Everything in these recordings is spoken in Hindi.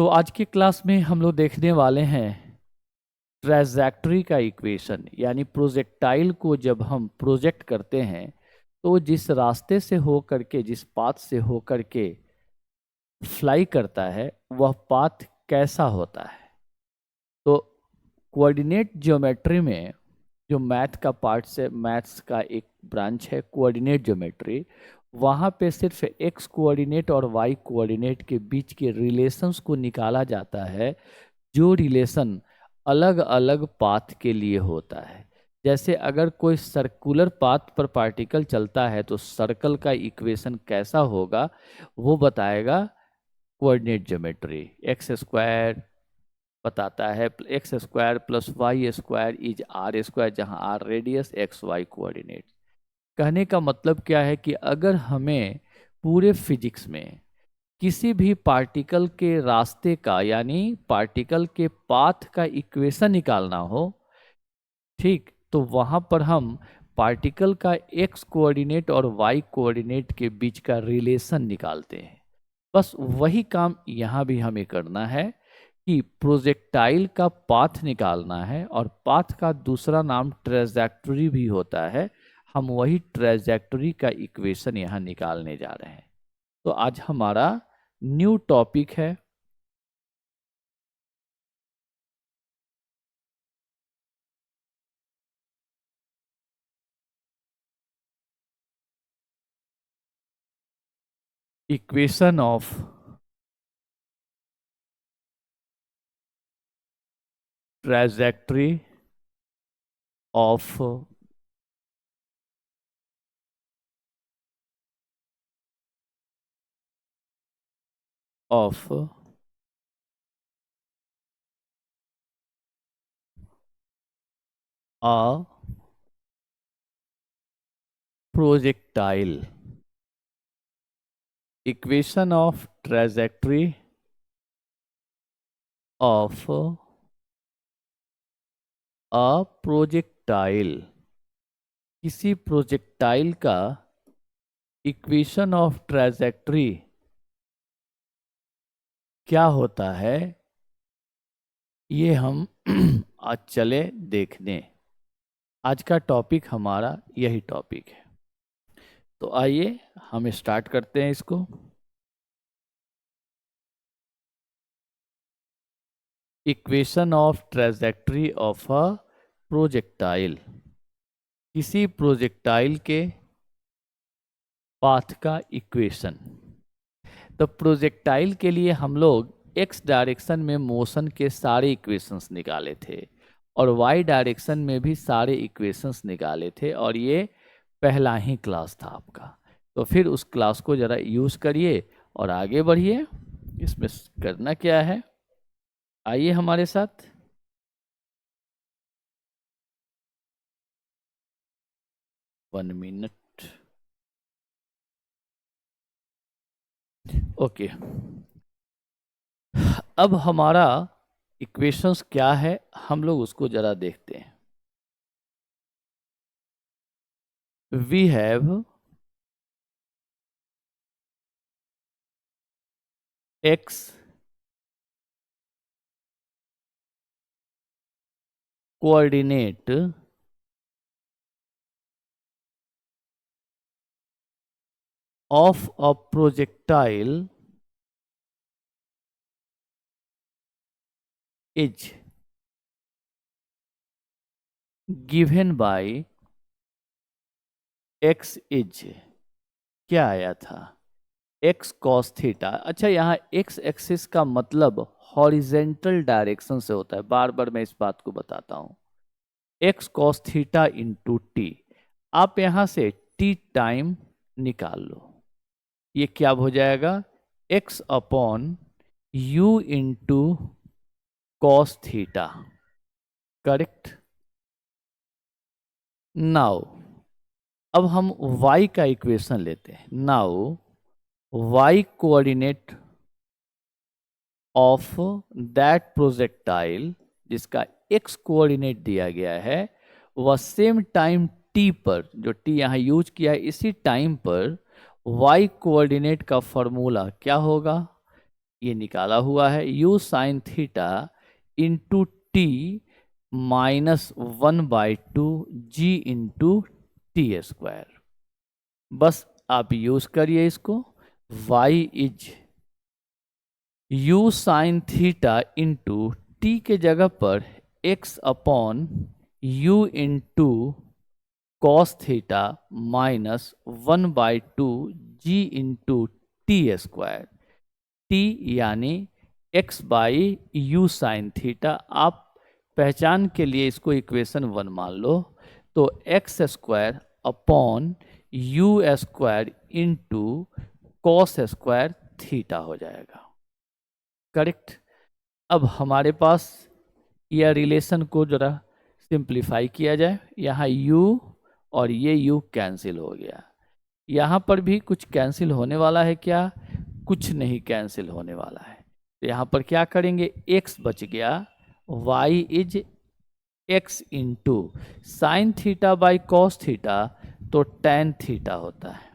तो आज की क्लास में हम लोग देखने वाले हैं ट्रैजेक्टरी का इक्वेशन, यानी प्रोजेक्टाइल को जब हम प्रोजेक्ट करते हैं तो जिस रास्ते से हो करके, जिस पाथ से हो करके फ्लाई करता है वह पाथ कैसा होता है। तो कोऑर्डिनेट ज्योमेट्री में जो मैथ का पार्ट से, मैथ्स का एक ब्रांच है कोऑर्डिनेट ज्योमेट्री, वहाँ पे सिर्फ एक्स कोऑर्डिनेट और वाई कोऑर्डिनेट के बीच के रिलेशंस को निकाला जाता है, जो रिलेशन अलग अलग पाथ के लिए होता है। जैसे अगर कोई सर्कुलर पाथ पर पार्टिकल चलता है तो सर्कल का इक्वेशन कैसा होगा वो बताएगा कोऑर्डिनेट ज्योमेट्री। एक्स स्क्वायर बताता है x square plus y square is r square, जहाँ r radius, x y coordinate. कहने का मतलब क्या है कि अगर हमें पूरे फिजिक्स में किसी भी पार्टिकल के रास्ते का, यानी पार्टिकल के पाथ का इक्वेशन निकालना हो, ठीक, तो वहाँ पर हम पार्टिकल का एक्स कोऑर्डिनेट और वाई कोऑर्डिनेट के बीच का रिलेशन निकालते हैं। बस वही काम यहाँ भी हमें करना है कि प्रोजेक्टाइल का पाथ निकालना है, और पाथ का दूसरा नाम ट्रेजेक्टरी भी होता है। हम वही ट्रेजेक्टरी का इक्वेशन यहाँ निकालने जा रहे हैं। तो आज हमारा न्यू टॉपिक है equation of trajectory of of a projectile. Equation of trajectory of a projectile. किसी प्रोजेक्टाइल का इक्वेशन ऑफ ट्रेजेक्टरी क्या होता है, ये हम आज चले देखने। आज का टॉपिक हमारा यही टॉपिक है। तो आइए हम स्टार्ट करते हैं इसको। Equation of trajectory of a projectile. किसी प्रोजेक्टाइल के पाथ का इक्वेशन। तो प्रोजेक्टाइल के लिए हम लोग एक्स डायरेक्शन में मोशन के सारे इक्वेशंस निकाले थे, और वाई डायरेक्शन में भी सारे इक्वेशंस निकाले थे, और ये पहला ही क्लास था आपका। तो फिर उस क्लास को ज़रा यूज़ करिए और आगे बढ़िए। इसमें करना क्या है, आइए हमारे साथ। One minute. ओके, अब हमारा इक्वेशंस क्या है हम लोग उसको ज़रा देखते हैं। We have x coordinate of a projectile is given by x is, क्या आया था, x cos थीटा। अच्छा, यहाँ x एक्सिस का मतलब हॉरिजेंटल डायरेक्शन से होता है, बार बार मैं इस बात को बताता हूँ। x cos theta into T. आप यहाँ से t टाइम निकाल लो, ये क्या हो जाएगा, x upon u into cos theta. Correct. Now अब हम y का इक्वेशन लेते हैं। Now y coordinate of that projectile, जिसका x कोऑर्डिनेट दिया गया है, वह सेम टाइम t पर, जो t यहाँ यूज किया है, इसी टाइम पर y कोऑर्डिनेट का फॉर्मूला क्या होगा, ये निकाला हुआ है u sine theta into T minus 1/2 g into t square. बस आप यूज करिए इसको। y is u sine theta into T के जगह पर x upon u into cos theta minus 1/2 जी इंटू टी स्क्वायर। टी यानी x by you sine theta. आप पहचान के लिए इसको इक्वेशन 1 मान लो, तो x square upon you square into cos square theta हो जाएगा। करेक्ट। अब हमारे पास यह रिलेशन को जरा सिंप्लीफाई किया जाए। यहाँ u और ये u कैंसिल हो गया। यहाँ पर भी कुछ कैंसिल होने वाला है क्या? कुछ नहीं कैंसिल होने वाला है। तो यहाँ पर क्या करेंगे, x बच गया, y is x into sine theta by cos theta, तो टेन थीटा होता है,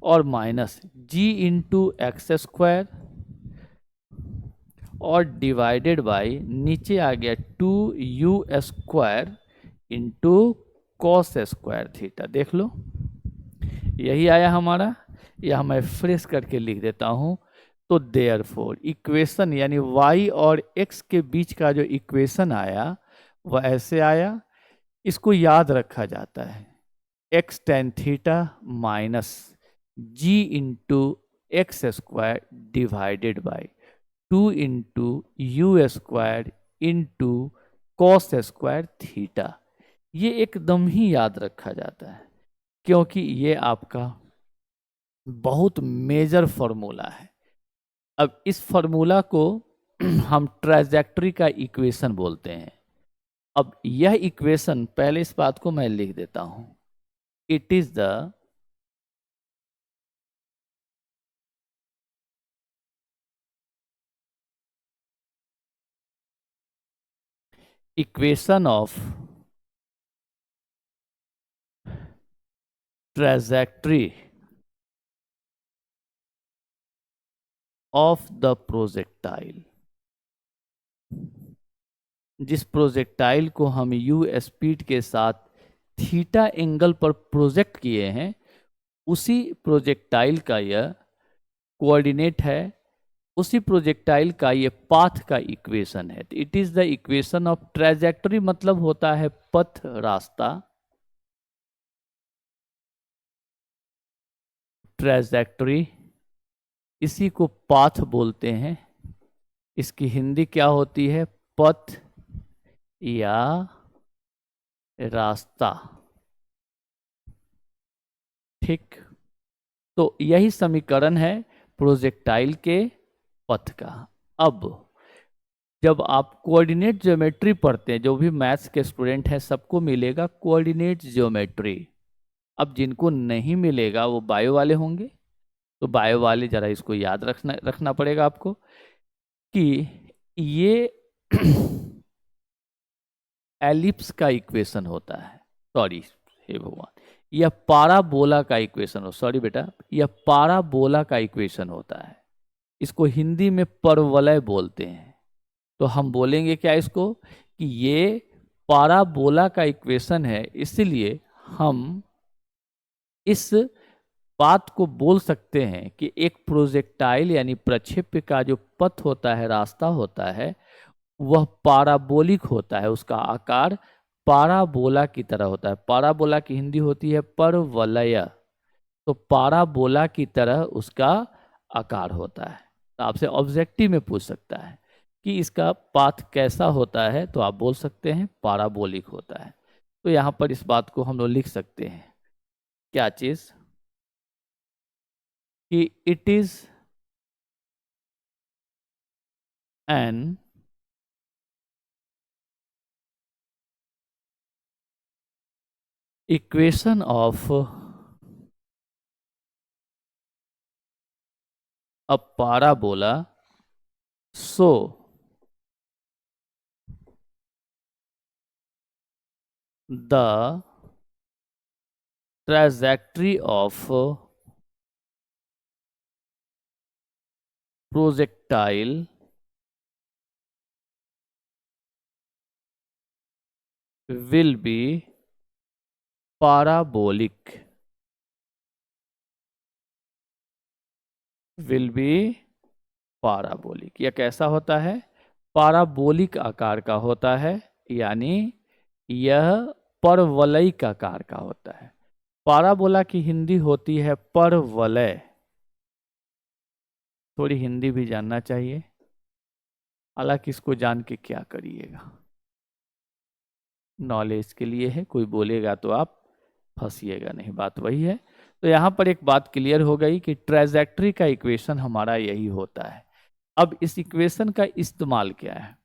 और minus g into x square, और डिवाइडेड बाई नीचे आ गया 2u square into cos square theta. देख लो, यही आया हमारा। यह मैं फ्रेश करके लिख देता हूं। तो देयरफॉर इक्वेशन यानी y और x के बीच का जो इक्वेशन आया वह ऐसे आया। इसको याद रखा जाता है, x tan theta minus g into x square divided by 2 into u square into cos square theta. ये एकदम ही याद रखा जाता है, क्योंकि ये आपका बहुत मेजर फॉर्मूला है। अब इस फॉर्मूला को हम ट्रांजैक्टरी का इक्वेशन बोलते हैं। अब यह इक्वेशन, पहले इस बात को मैं लिख देता हूं, it is the equation of trajectory of the projectile. जिस प्रोजेक्टाइल को हम यू स्पीड के साथ थीटा एंगल पर प्रोजेक्ट किए हैं, उसी प्रोजेक्टाइल का यह कोऑर्डिनेट है, उसी प्रोजेक्टाइल का ये पाथ का इक्वेशन है। तो it is the equation of trajectory, मतलब होता है पथ, रास्ता। ट्रैजेक्टरी इसी को पाथ बोलते हैं। इसकी हिंदी क्या होती है? पथ या रास्ता। ठीक। तो यही समीकरण है प्रोजेक्टाइल के पथ का। अब जब आप कोऑर्डिनेट ज्योमेट्री पढ़ते हैं, जो भी मैथ्स के स्टूडेंट हैं सबको मिलेगा कोऑर्डिनेट ज्योमेट्री। अब जिनको नहीं मिलेगा वो बायो वाले होंगे, तो बायो वाले जरा इसको याद रखना पड़ेगा आपको कि ये एलिप्स का इक्वेशन होता है। सॉरी, हे भगवान, यह पाराबोला का इक्वेशन हो, सॉरी बेटा, यह पाराबोला का इक्वेशन होता है। इसको हिंदी में परवलय बोलते हैं। तो हम बोलेंगे क्या इसको, कि ये पाराबोला का इक्वेशन है, इसलिए हम इस बात को बोल सकते हैं कि एक प्रोजेक्टाइल यानी प्रक्षेप्य का जो पथ होता है, रास्ता होता है, वह पाराबोलिक होता है। उसका आकार पाराबोला की तरह होता है। पाराबोला की हिंदी होती है परवलय। तो पाराबोला की तरह उसका आकार होता है। तो आपसे ऑब्जेक्टिव में पूछ सकता है कि इसका पाथ कैसा होता है, तो आप बोल सकते हैं पाराबोलिक होता है। तो यहाँ पर इस बात को हम लोग लिख सकते हैं, क्या चीज़, कि it is an equation of a parabola, so the trajectory of projectile will be parabolic, will be parabolic। यह कैसा होता है? पाराबोलिक आकार का होता है, यानी यह परवलयिक आकार का होता है। पाराबोला की हिंदी होती है परवलय। थोड़ी हिंदी भी जानना चाहिए, हालांकि इसको जान के क्या करिएगा, नॉलेज के लिए है, कोई बोलेगा तो आप फंसिएगा नहीं, बात वही है। तो यहाँ पर एक बात क्लियर हो गई कि ट्रेजेक्ट्री का इक्वेशन हमारा यही होता है। अब इस इक्वेशन का इस्तेमाल क्या है?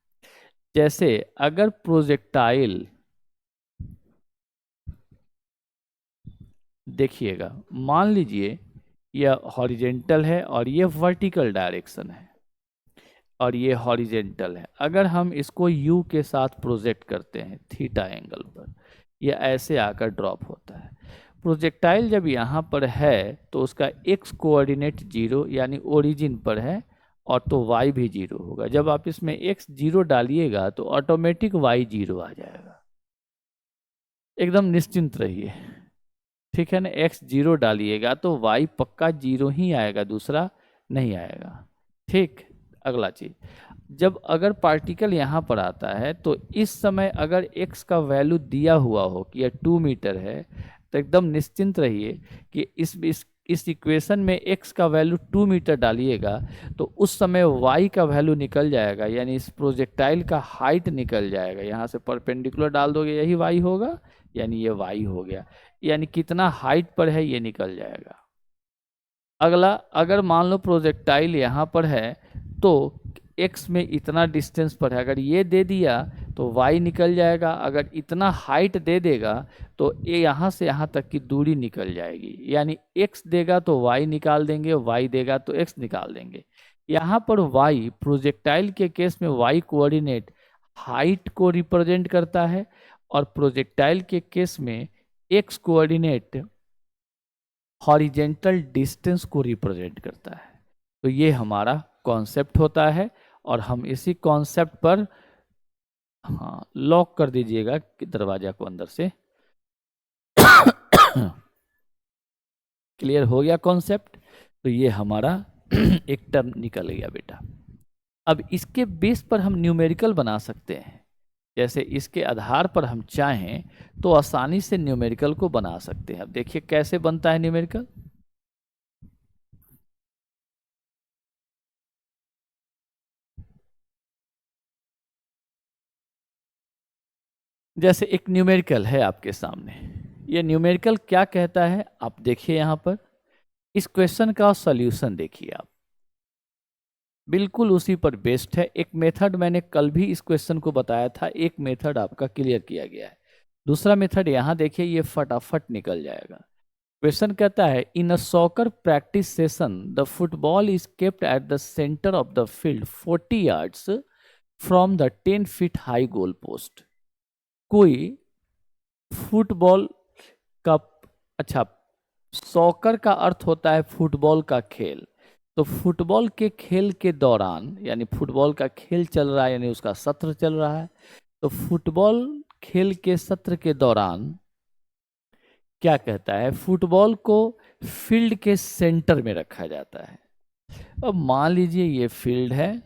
जैसे अगर प्रोजेक्टाइल, देखिएगा, मान लीजिए यह हॉरिजेंटल है और ये वर्टिकल डायरेक्शन है और ये हॉरिजेंटल है। अगर हम इसको u के साथ प्रोजेक्ट करते हैं थीटा एंगल पर, यह ऐसे आकर ड्रॉप होता है। प्रोजेक्टाइल जब यहाँ पर है तो उसका x कोऑर्डिनेट 0 यानी ओरिजिन पर है, और तो y भी 0 होगा। जब आप इसमें x 0 डालिएगा तो ऑटोमेटिक y 0 आ जाएगा, एकदम निश्चिंत रहिए, ठीक है ना। x 0 डालिएगा तो y पक्का 0 ही आएगा, दूसरा नहीं आएगा, ठीक। अगला चीज, जब अगर पार्टिकल यहाँ पर आता है तो इस समय अगर x का वैल्यू दिया हुआ हो कि यह 2 मीटर है, तो एकदम निश्चिंत रहिए कि इस इक्वेशन में x का वैल्यू 2 मीटर डालिएगा तो उस समय y का वैल्यू निकल जाएगा, यानी इस प्रोजेक्टाइल का हाइट निकल जाएगा। यहाँ से परपेंडिकुलर डाल दोगे, यही y होगा, यानी ये y हो गया, यानी कितना हाइट पर है ये निकल जाएगा। अगला, अगर मान लो प्रोजेक्टाइल यहाँ पर है तो x में इतना डिस्टेंस पर है, अगर ये दे दिया तो y निकल जाएगा। अगर इतना हाइट दे देगा तो ये यहाँ से यहाँ तक की दूरी निकल जाएगी, यानी x देगा तो y निकाल देंगे, y देगा तो x निकाल देंगे। यहाँ पर y प्रोजेक्टाइल के केस में y कोऑर्डिनेट हाइट को रिप्रेजेंट करता है और प्रोजेक्टाइल के केस में x कोऑर्डिनेट हॉरिजेंटल डिस्टेंस को रिप्रेजेंट करता है। तो ये हमारा कॉन्सेप्ट होता है और हम इसी कॉन्सेप्ट पर, हाँ, लॉक कर दीजिएगा कि दरवाजा को अंदर से। क्लियर हो गया कॉन्सेप्ट? तो ये हमारा एक टर्म निकल गया बेटा। अब इसके बेस पर हम न्यूमेरिकल बना सकते हैं। जैसे इसके आधार पर हम चाहें तो आसानी से न्यूमेरिकल को बना सकते हैं। अब देखिए कैसे बनता है न्यूमेरिकल। जैसे एक न्यूमेरिकल है आपके सामने, ये न्यूमेरिकल क्या कहता है आप देखिए। यहाँ पर इस क्वेश्चन का सॉल्यूशन देखिए आप, बिल्कुल उसी पर बेस्ड है। एक मेथड मैंने कल भी इस क्वेश्चन को बताया था, एक मेथड आपका क्लियर किया गया है। दूसरा मेथड यहाँ देखिए, ये फटाफट निकल जाएगा। क्वेश्चन कहता है, in a soccer practice session the football is kept at the centre of the field 40 yards from the 10 feet high goal post. कोई फुटबॉल का, अच्छा, सॉकर का अर्थ होता है फुटबॉल का खेल। तो फुटबॉल के खेल के दौरान, यानी फुटबॉल का खेल चल रहा है, यानी उसका सत्र चल रहा है, तो फुटबॉल खेल के सत्र के दौरान क्या कहता है, फुटबॉल को फील्ड के सेंटर में रखा जाता है। अब मान लीजिए ये फील्ड है,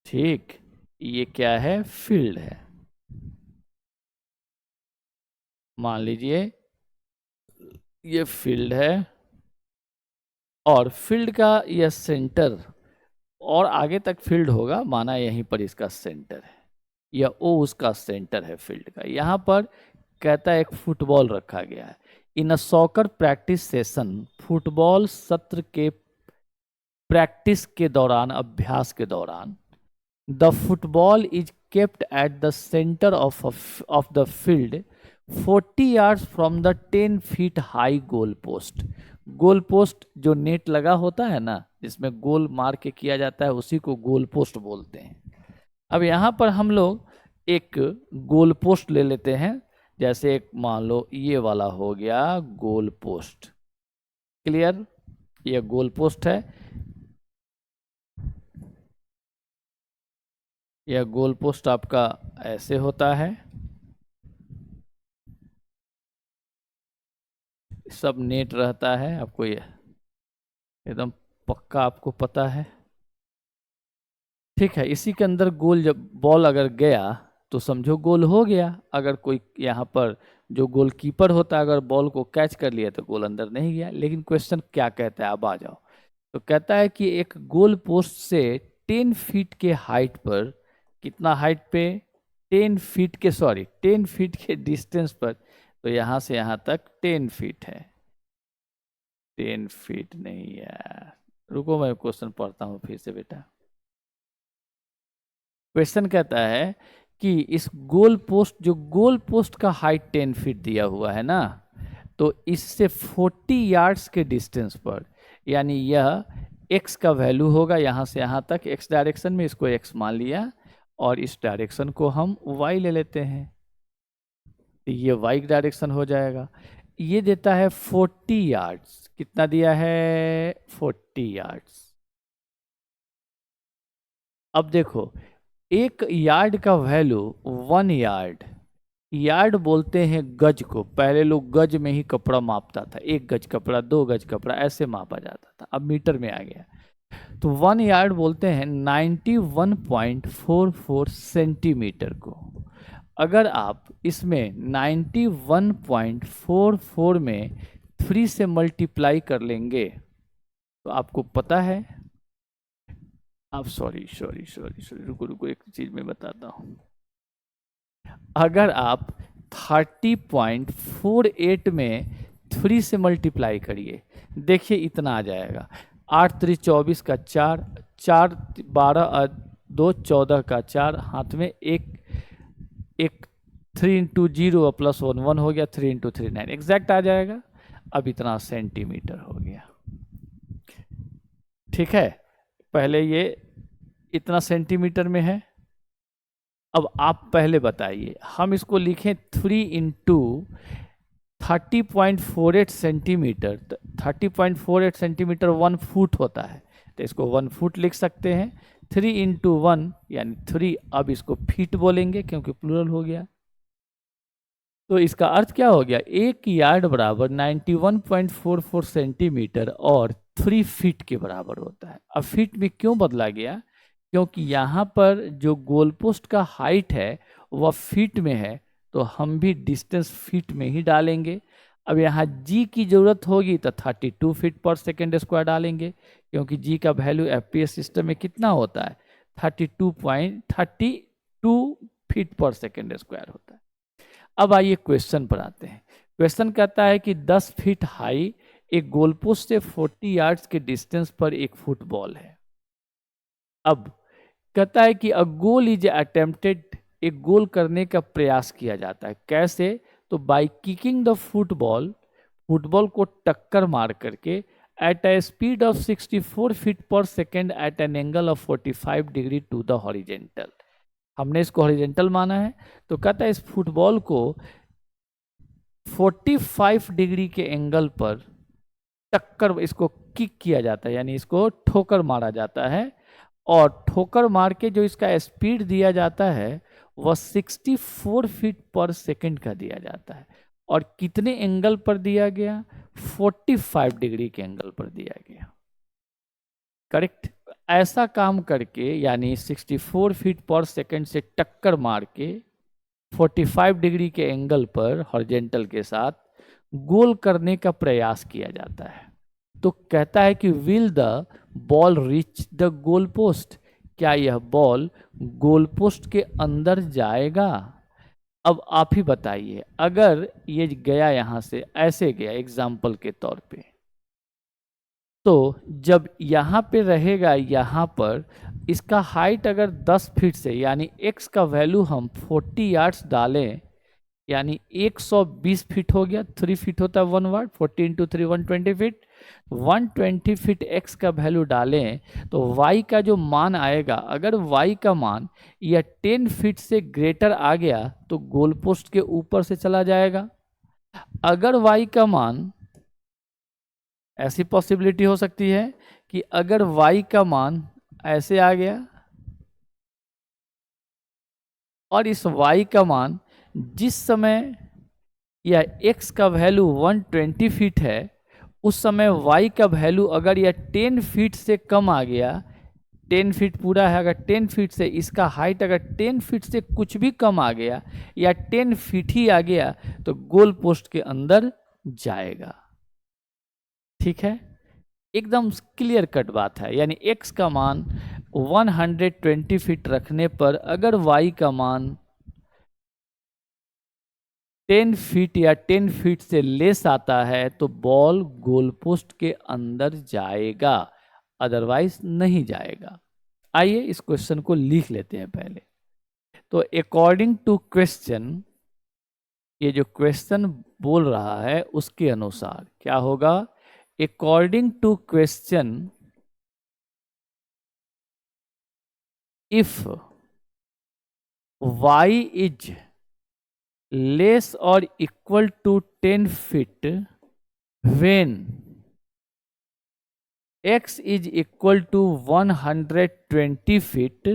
ठीक, ये क्या है, फील्ड है। मान लीजिए ये फील्ड है और फील्ड का यह सेंटर, और आगे तक फील्ड होगा, माना यहीं पर इसका सेंटर है, या ओ उसका सेंटर है फील्ड का। यहाँ पर कहता है एक फुटबॉल रखा गया है। In a soccer practice session, football सत्र के प्रैक्टिस के दौरान, अभ्यास के दौरान, the football is kept at the centre of the field 40 yards from the 10 feet high goal post. Goal post जो नेट लगा होता है ना, जिसमें गोल मार के किया जाता है, उसी को गोल पोस्ट बोलते हैं। अब यहाँ पर हम लोग एक गोल पोस्ट ले लेते हैं। जैसे एक मान लो ये वाला हो गया गोल पोस्ट, क्लियर। यह गोल पोस्ट है, यह गोल पोस्ट आपका ऐसे होता है, सब नेट रहता है, आपको ये एकदम पक्का आपको पता है। ठीक है, इसी के अंदर गोल जब बॉल अगर गया तो समझो गोल हो गया। अगर कोई यहाँ पर जो गोलकीपर होता है अगर बॉल को कैच कर लिया तो गोल अंदर नहीं गया। लेकिन क्वेश्चन क्या कहता है, अब आ जाओ। तो कहता है कि एक गोल पोस्ट से 10 फीट के हाइट पर, कितना हाइट पे, 10 फीट के डिस्टेंस पर, तो यहाँ से यहाँ तक 10 फीट है। 10 फीट नहीं यार, रुको मैं क्वेश्चन पढ़ता हूँ फिर से बेटा। क्वेश्चन कहता है कि इस गोल पोस्ट, जो गोल पोस्ट का हाइट 10 फीट दिया हुआ है ना, तो इससे 40 यार्ड्स के डिस्टेंस पर, यानी यह x का वैल्यू होगा यहाँ से यहाँ तक, x डायरेक्शन में, इसको x मान लिया और इस डायरेक्शन को हम y ले लेते हैं, तो ये y डायरेक्शन हो जाएगा। ये देता है 40 यार्ड्स, कितना दिया है, 40 यार्ड्स। अब देखो, एक यार्ड का वैल्यू 1 यार्ड, यार्ड बोलते हैं गज को, पहले लोग गज में ही कपड़ा मापता था, 1 गज कपड़ा, 2 गज कपड़ा ऐसे मापा जाता था, अब मीटर में आ गया। तो 1 यार्ड बोलते हैं 91.44 सेंटीमीटर को। अगर आप इसमें 91.44 में 3 से मल्टीप्लाई कर लेंगे तो आपको पता है, अब सॉरी, रुको एक चीज मैं बताता हूं। अगर आप 30.48 में 3 से मल्टीप्लाई करिए, देखिए इतना आ जाएगा, 8 3 24 का 4, 4 12 2 14 का 4, हाथ में एक 3 इंटू 0 प्लस 1 1 हो गया, 3 इंटू 3 9 एग्जैक्ट आ जाएगा। अब इतना सेंटीमीटर हो गया। ठीक है, पहले ये इतना सेंटीमीटर में है। अब आप पहले बताइए, हम इसको लिखें 3 इंटू 30.48 सेंटीमीटर, 30.48 सेंटीमीटर 1 फुट होता है, तो इसको 1 फुट लिख सकते हैं। 3 इंटू 1 यानी 3, अब इसको फीट बोलेंगे क्योंकि प्लूरल हो गया। तो इसका अर्थ क्या हो गया, 1 यार्ड बराबर 91.44 सेंटीमीटर और 3 फीट के बराबर होता है। अब फीट में क्यों बदला गया, क्योंकि यहाँ पर जो गोल पोस्ट का हाइट है वह फीट में है, तो हम भी डिस्टेंस फीट में ही डालेंगे। अब यहाँ जी की जरूरत होगी तो 32 फीट पर सेकेंड स्क्वायर डालेंगे, क्योंकि जी का वैल्यू एफपीएस सिस्टम में कितना होता है, 32.32 फीट पर सेकेंड स्क्वायर होता है। अब आइए क्वेश्चन पर आते हैं। क्वेश्चन कहता है कि 10 फीट हाई एक गोल पोस्ट से 40 यार्ड्स के डिस्टेंस पर एक फुटबॉल है। अब कहता है कि अ गोल इज अटेम्प्टेड, एक गोल करने का प्रयास किया जाता है, कैसे, तो by kicking the football, football को टक्कर मार करके at a speed of 64 feet per second at an angle of 45 degree to the horizontal. हमने इसको हॉरिजेंटल माना है, तो कहता है इस फुटबॉल को 45 डिग्री के एंगल पर टक्कर, इसको किक किया जाता है, यानी इसको ठोकर मारा जाता है, और ठोकर मार के जो इसका स्पीड दिया जाता है वह 64 फीट पर सेकंड का दिया जाता है। और कितने एंगल पर दिया गया, 45 डिग्री के एंगल पर दिया गया। करेक्ट, ऐसा काम करके यानी 64 फीट पर सेकंड से टक्कर मार के 45 डिग्री के एंगल पर हॉरिजेंटल के साथ गोल करने का प्रयास किया जाता है। तो कहता है कि will the ball reach the goal post, क्या यह बॉल गोल पोस्ट के अंदर जाएगा। अब आप ही बताइए, अगर ये गया यहां से ऐसे गया एग्जाम्पल के तौर पे, तो जब यहाँ पे रहेगा, यहाँ पर इसका हाइट अगर 10 फीट से, यानी x का वैल्यू हम 40 यार्ड्स डालें, यानी 120 फीट हो गया, 3 फीट होता है 1 वाट, 40 इंटू 3 120 फीट, 120 फीट x का वैल्यू डालें तो y का जो मान आएगा, अगर y का मान यह 10 फीट से ग्रेटर आ गया तो गोल पोस्ट के ऊपर से चला जाएगा। अगर y का मान ऐसी पॉसिबिलिटी हो सकती है कि अगर y का मान ऐसे आ गया और इस y का मान जिस समय या x का वैल्यू 120 फीट है, उस समय y का वैल्यू अगर यह 10 फीट से कम आ गया, 10 फीट पूरा है, अगर 10 फीट से इसका हाइट अगर 10 फीट से कुछ भी कम आ गया या 10 फीट ही आ गया तो गोल पोस्ट के अंदर जाएगा। ठीक है, एकदम क्लियर कट बात है। यानी x का मान 120 फीट रखने पर अगर y का मान 10 फीट या 10 फीट से लेस आता है तो बॉल गोल पोस्ट के अंदर जाएगा, अदरवाइज नहीं जाएगा। आइए इस क्वेश्चन को लिख लेते हैं पहले। तो अकॉर्डिंग टू क्वेश्चन, ये जो क्वेश्चन बोल रहा है उसके अनुसार क्या होगा? According to question, if y is less or equal to 10 feet when x is equal to 120 feet,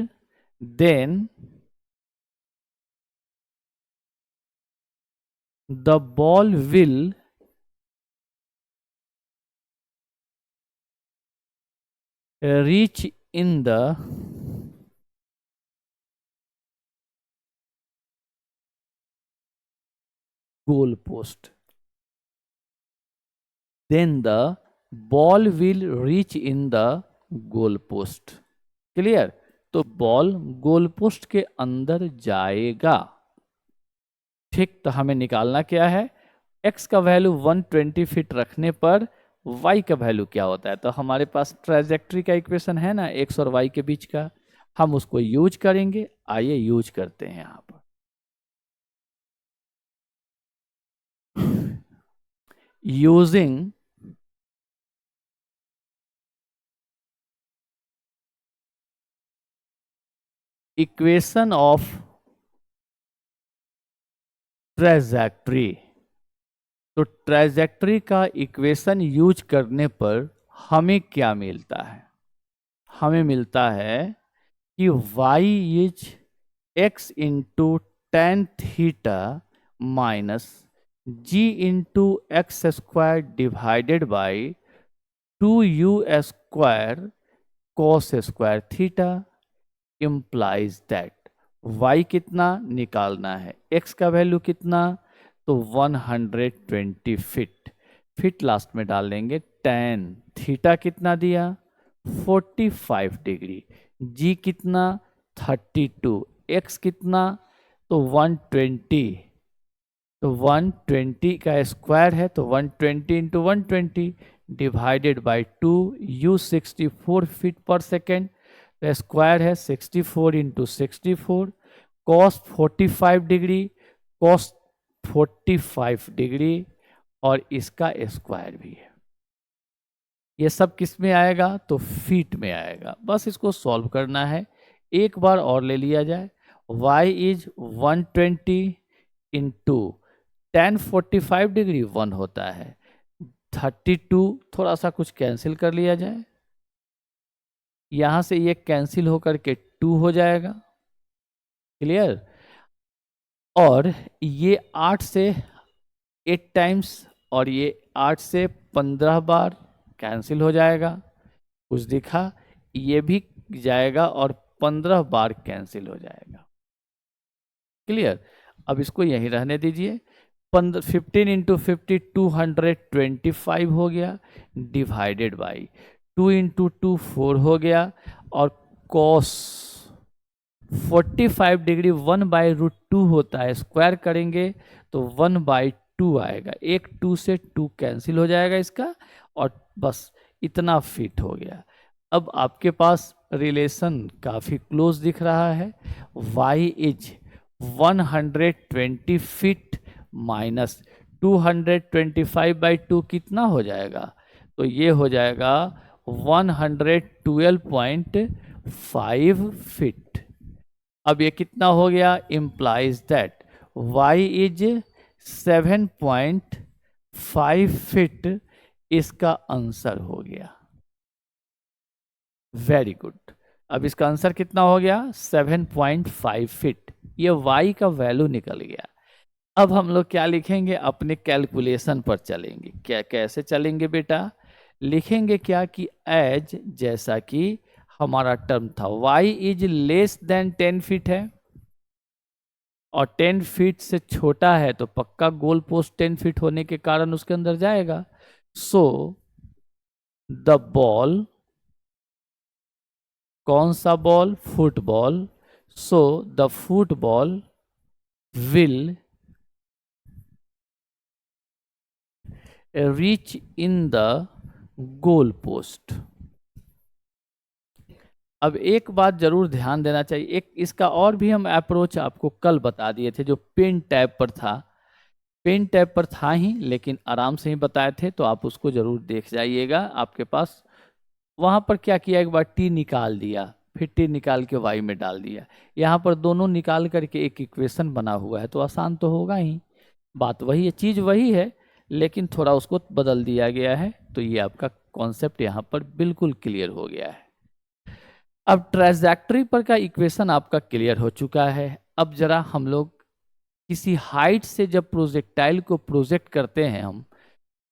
then the ball will reach in the goal post. Then the ball will reach in the goal post. Clear? तो बॉल गोल पोस्ट के अंदर जाएगा। ठीक, तो हमें निकालना क्या है? x का वैल्यू 120 फीट रखने पर y का वैल्यू क्या होता है? तो हमारे पास ट्रेजेक्ट्री का इक्वेशन है ना x और y के बीच का, हम उसको यूज करेंगे। आइए यूज करते हैं यहाँ पर। यूजिंग इक्वेशन ऑफ ट्रेजेक्ट्री, तो ट्रेजेक्ट्री का इक्वेशन यूज करने पर हमें क्या मिलता है? हमें मिलता है कि y is x into tan theta minus g into x square divided by 2u² cos square theta implies that y कितना निकालना है, x का वैल्यू कितना, तो 120 फीट, फिट लास्ट में डाल देंगे। टेन थीटा कितना दिया, 45 डिग्री, g कितना 32, x कितना तो 120, तो 120 का स्क्वायर है तो 120 into 120 divided by 2, u 64 feet per second, तो स्क्वायर है 64 into 64, cos 45 degree, cos 45 degree और इसका स्क्वायर भी है। ये सब किस में आएगा? तो फीट में आएगा। बस इसको सॉल्व करना है। एक बार और ले लिया जाए, y is 120 into ten 45 degree 1 होता है, 32, थोड़ा सा कुछ कैंसिल कर लिया जाए, यहां से ये कैंसिल होकर के 2 हो जाएगा। क्लियर? और ये 8 से 8 टाइम्स और ये 8 से 15 बार कैंसिल हो जाएगा, कुछ दिखा, ये भी जाएगा और 15 बार कैंसिल हो जाएगा। क्लियर? अब इसको यहीं रहने दीजिए। 15 इंटू 50 225 हो गया, डिवाइडेड बाई 2 इंटू 2 4 हो गया, और कॉस 45 डिग्री 1/√2 होता है, स्क्वायर करेंगे तो 1/2 आएगा, एक 2 से 2 कैंसिल हो जाएगा इसका, और बस इतना फिट हो गया। अब आपके पास रिलेशन काफ़ी क्लोज दिख रहा है, y इज 120 फीट माइनस 225/2 कितना हो जाएगा? तो ये हो जाएगा 112.5 फीट। अब ये कितना हो गया? Implies that y is 7.5 feet इसका आंसर हो गया। Very good. अब इसका आंसर कितना हो गया? 7.5 फीट। ये y का वैल्यू निकल गया। अब हम लोग क्या लिखेंगे? अपने कैलकुलेशन पर चलेंगे। क्या कैसे चलेंगे बेटा? लिखेंगे क्या कि एज, जैसा कि हमारा टर्म था y is less than 10 feet है और 10 फीट से छोटा है, तो पक्का गोल पोस्ट 10 फीट होने के कारण उसके अंदर जाएगा। सो द बॉल, कौन सा ball? Football. So the football will reach in the goal post. अब एक बात जरूर ध्यान देना चाहिए, एक इसका और भी हम अप्रोच आपको कल बता दिए थे, जो पेन टैब पर था। पेन टैब पर था ही, लेकिन आराम से ही बताए थे, तो आप उसको जरूर देख जाइएगा आपके पास। वहां पर क्या किया, एक बार टी निकाल दिया, फिर टी निकाल के वाई में डाल दिया। यहाँ पर दोनों निकाल करके एक इक्वेशन बना हुआ है, तो आसान तो होगा ही। बात वही है, चीज़ वही है, लेकिन थोड़ा उसको बदल दिया गया है। तो ये आपका कॉन्सेप्ट यहाँ पर बिल्कुल क्लियर हो गया है। अब ट्रेजैक्टरी पर का इक्वेशन आपका क्लियर हो चुका है। अब जरा हम लोग किसी हाइट से जब प्रोजेक्टाइल को प्रोजेक्ट करते हैं हम,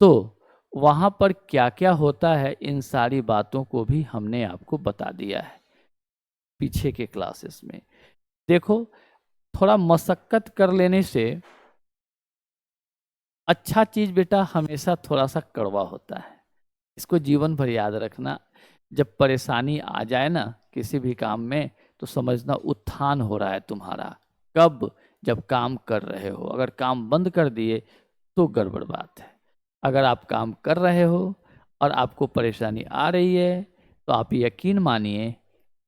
तो वहां पर क्या क्या होता है, इन सारी बातों को भी हमने आपको बता दिया है पीछे के क्लासेस में। देखो, थोड़ा मशक्कत कर लेने से अच्छा चीज बेटा हमेशा थोड़ा सा कड़वा होता है। इसको जीवन भर याद रखना। जब परेशानी आ जाए ना किसी भी काम में, तो समझना उत्थान हो रहा है तुम्हारा। कब? जब काम कर रहे हो। अगर काम बंद कर दिए तो गड़बड़ बात है। अगर आप काम कर रहे हो और आपको परेशानी आ रही है, तो आप यकीन मानिए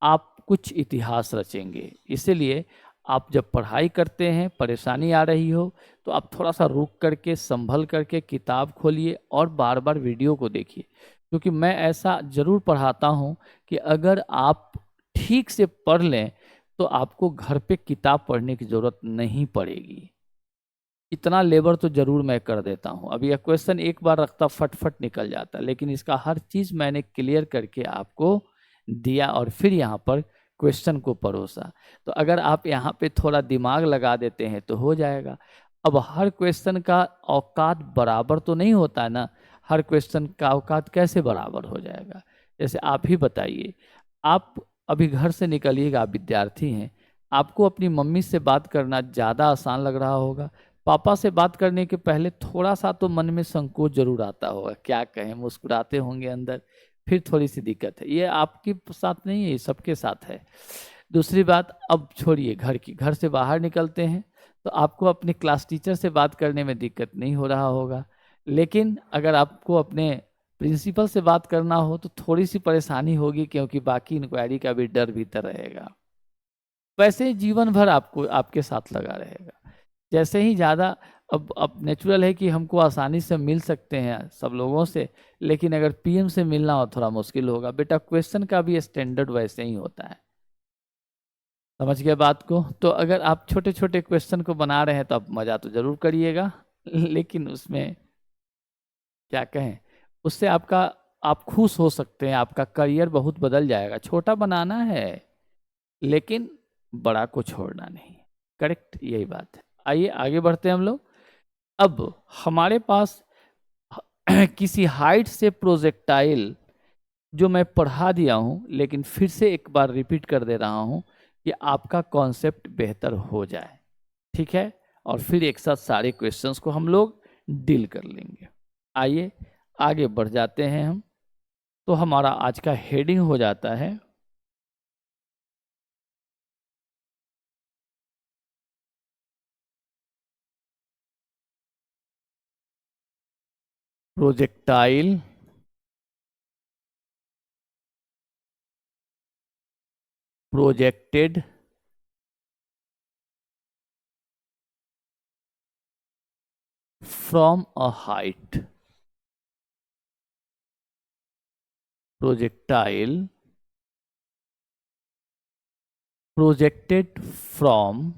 आप कुछ इतिहास रचेंगे। इसीलिए आप जब पढ़ाई करते हैं, परेशानी आ रही हो, तो आप थोड़ा सा रुक करके, संभल करके किताब खोलिए और बार बार वीडियो को देखिए। क्योंकि मैं ऐसा जरूर पढ़ाता हूँ कि अगर आप ठीक से पढ़ लें, तो आपको घर पे किताब पढ़ने की जरूरत नहीं पड़ेगी। इतना लेबर तो जरूर मैं कर देता हूँ। अब यह क्वेश्चन एक बार रखता फटफट निकल जाता, लेकिन इसका हर चीज मैंने क्लियर करके आपको दिया और फिर यहाँ पर क्वेश्चन को परोसा। तो अगर आप यहाँ पे थोड़ा दिमाग लगा देते हैं तो हो जाएगा। अब हर क्वेश्चन का औकात बराबर तो नहीं होता है ना। हर क्वेश्चन का औकात कैसे बराबर हो जाएगा? जैसे आप ही बताइए, आप अभी घर से निकलिएगा, आप विद्यार्थी हैं, आपको अपनी मम्मी से बात करना ज़्यादा आसान लग रहा होगा। पापा से बात करने के पहले थोड़ा सा तो मन में संकोच जरूर आता होगा, क्या कहें, मुस्कुराते होंगे अंदर, फिर थोड़ी सी दिक्कत है। ये आपके साथ नहीं है, ये सबके साथ है। दूसरी बात, अब छोड़िए घर की, घर से बाहर निकलते हैं तो आपको अपने क्लास टीचर से बात करने में दिक्कत नहीं हो रहा होगा। लेकिन अगर आपको अपने प्रिंसिपल से बात करना हो तो थोड़ी सी परेशानी होगी, क्योंकि बाकी इंक्वायरी का भी डर भीतर रहेगा। वैसे जीवन भर आपको आपके साथ लगा रहेगा। जैसे ही ज़्यादा, अब नेचुरल है कि हमको आसानी से मिल सकते हैं सब लोगों से, लेकिन अगर पीएम से मिलना हो थोड़ा मुश्किल होगा। बेटा क्वेश्चन का भी स्टैंडर्ड वैसे ही होता है। समझ गए बात को? तो अगर आप छोटे छोटे क्वेश्चन को बना रहे हैं तो आप मज़ा तो ज़रूर करिएगा, लेकिन उसमें क्या कहें, उससे आपका, आप खुश हो सकते हैं, आपका करियर बहुत बदल जाएगा। छोटा बनाना है, लेकिन बड़ा को छोड़ना नहीं। करेक्ट, यही बात है। आइए आगे बढ़ते हैं हम लोग। अब हमारे पास किसी हाइट से प्रोजेक्टाइल, जो मैं पढ़ा दिया हूं, लेकिन फिर से एक बार रिपीट कर दे रहा हूं कि आपका कॉन्सेप्ट बेहतर हो जाए। ठीक है? और फिर एक साथ सारे क्वेश्चंस को हम लोग डील कर लेंगे। आइए आगे बढ़ जाते हैं हम। तो हमारा आज का हेडिंग हो जाता है projectile projected from a height. Projectile projected from